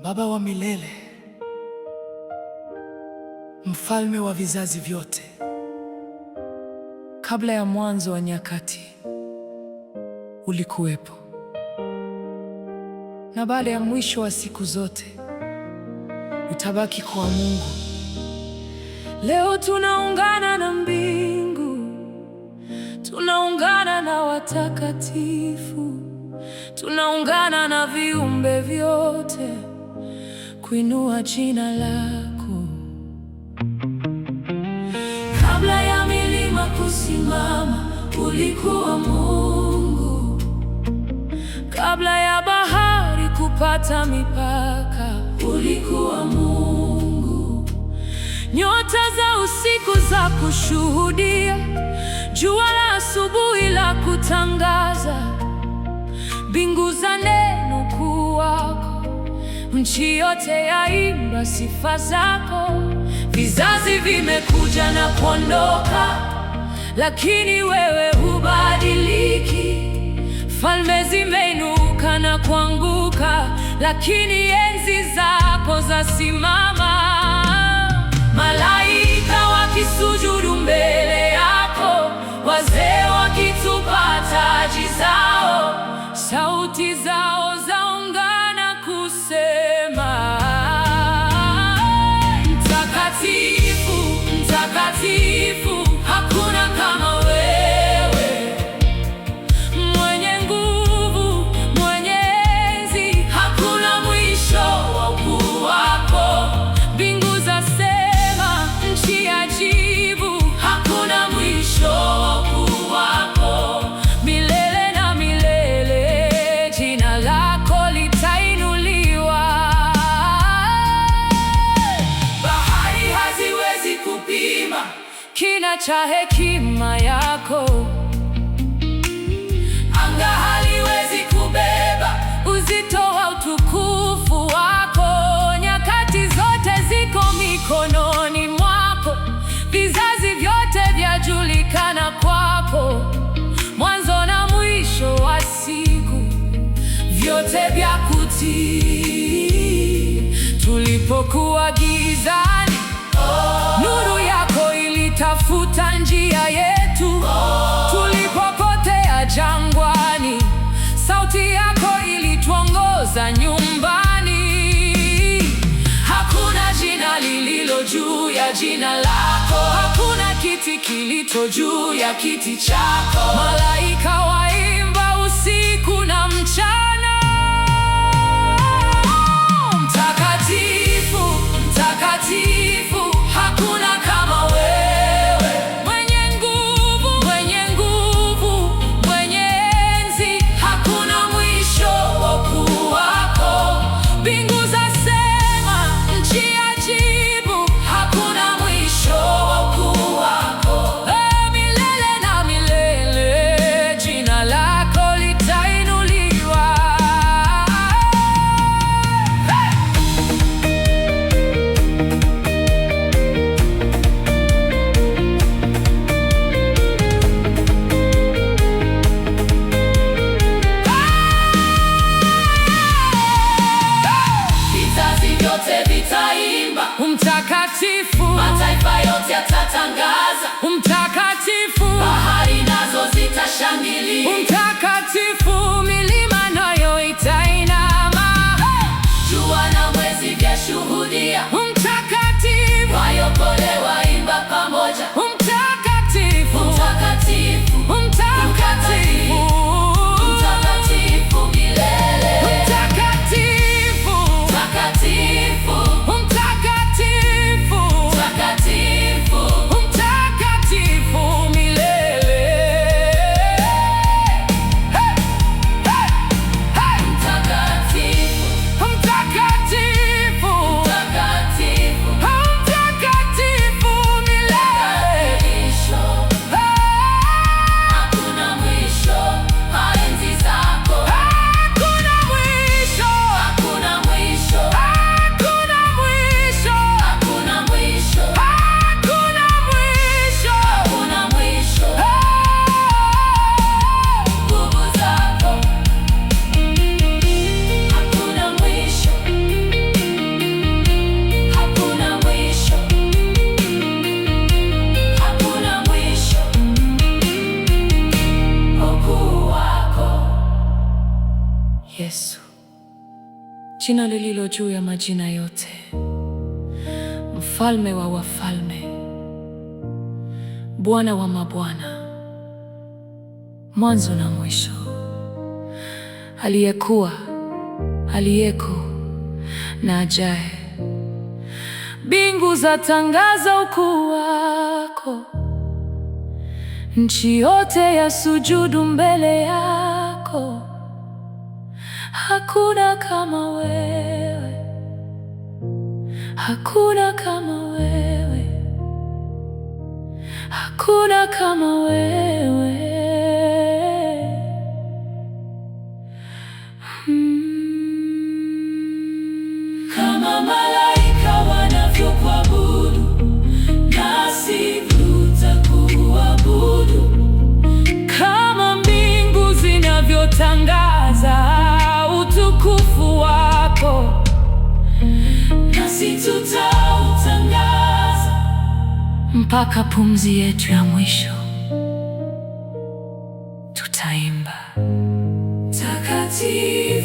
Baba wa milele, mfalme wa vizazi vyote, kabla ya mwanzo wa nyakati ulikuwepo, na baada ya mwisho wa siku zote utabaki kuwa Mungu. Leo tunaungana na mbingu, tunaungana na watakatifu, tunaungana na viumbe vyote kuinua jina lako. Kabla ya milima kusimama, ulikuwa Mungu. Kabla ya bahari kupata mipaka, ulikuwa Mungu. Nyota za usiku za kushuhudia, jua la asubuhi la kutangaza, mbingu za neno kuu wako, nchi yote yaimba sifa zako. Vizazi vimekuja na kuondoka, lakini wewe hubadiliki. Falme zimeinuka na kuanguka, lakini enzi zako zasimama. Malaika wakisujudu mbele yako, wazee wakitupa taji zao, sauti zao zaungana kusema, Mtakatifu, Mtakatifu, hakuna kama wewe. Mwenye nguvu, mwenye enzi, hakuna mwisho wa ukuu wako. Mbingu zasema, nchi yajibu, hakuna mwisho wa ukuu wako. Milele na milele jina lako litainuliwa. Bahari haziwezi kupima kina cha hekima yako, anga haliwezi kubeba uzito wa utukufu wako. Nyakati zote ziko mikononi mwako, vizazi vyote vyajulikana kwako. Mwanzo na mwisho wa siku vyote vya kutii. Tulipokuwa gizani, nuru yako ilitafuta njia yetu. Tulipopotea jangwani, sauti yako ilituongoza nyumbani. Hakuna jina lililo juu ya jina lako, hakuna kiti kilicho juu ya kiti chako. Malaika waimba usiku na mchana, Mtakatifu, Mtakatifu, hakuna kama wewe. Mwenye nguvu, mwenye nguvu, mwenye enzi, hakuna mwisho wa ukuu wako. Mbingu zasema, nchi yajibu, hakuna mwisho wa ukuu wako. Milele na milele jina lako litainuliwa. Vizazi vyote vitaimba, Mtakatifu. Mataifa yote yatatangaza, Mtakatifu. Bahari nazo zitashangilia, Mtakatifu. Milima nayo itainama, jua na mwezi vyashuhudia, Mtakatifu. Wayokole waimba pamoja, Mtakatifu, Mtakatifu, Mtakatifu, Mtakatifu milele. Mtakatifu, Mtakatifu, Mtakatifu, Mtakatifu, Mtakatifu milele. Yesu, jina lililo juu ya majina yote, mfalme wa wafalme, Bwana wa mabwana, mwanzo na mwisho, aliyekuwa, aliyeko na ajaye. Mbingu zatangaza ukuu wako, nchi yote yasujudu mbele yako. Hakuna kama wewe, hakuna kama wewe, hakuna kama wewe. Kama malaika wanavyokuabudu, nasi tutakuabudu. Kama mbingu zinavyotangaza utukufu wako, nasi tutautangaza mpaka pumzi yetu ya mwisho. Tutaimba takatifu.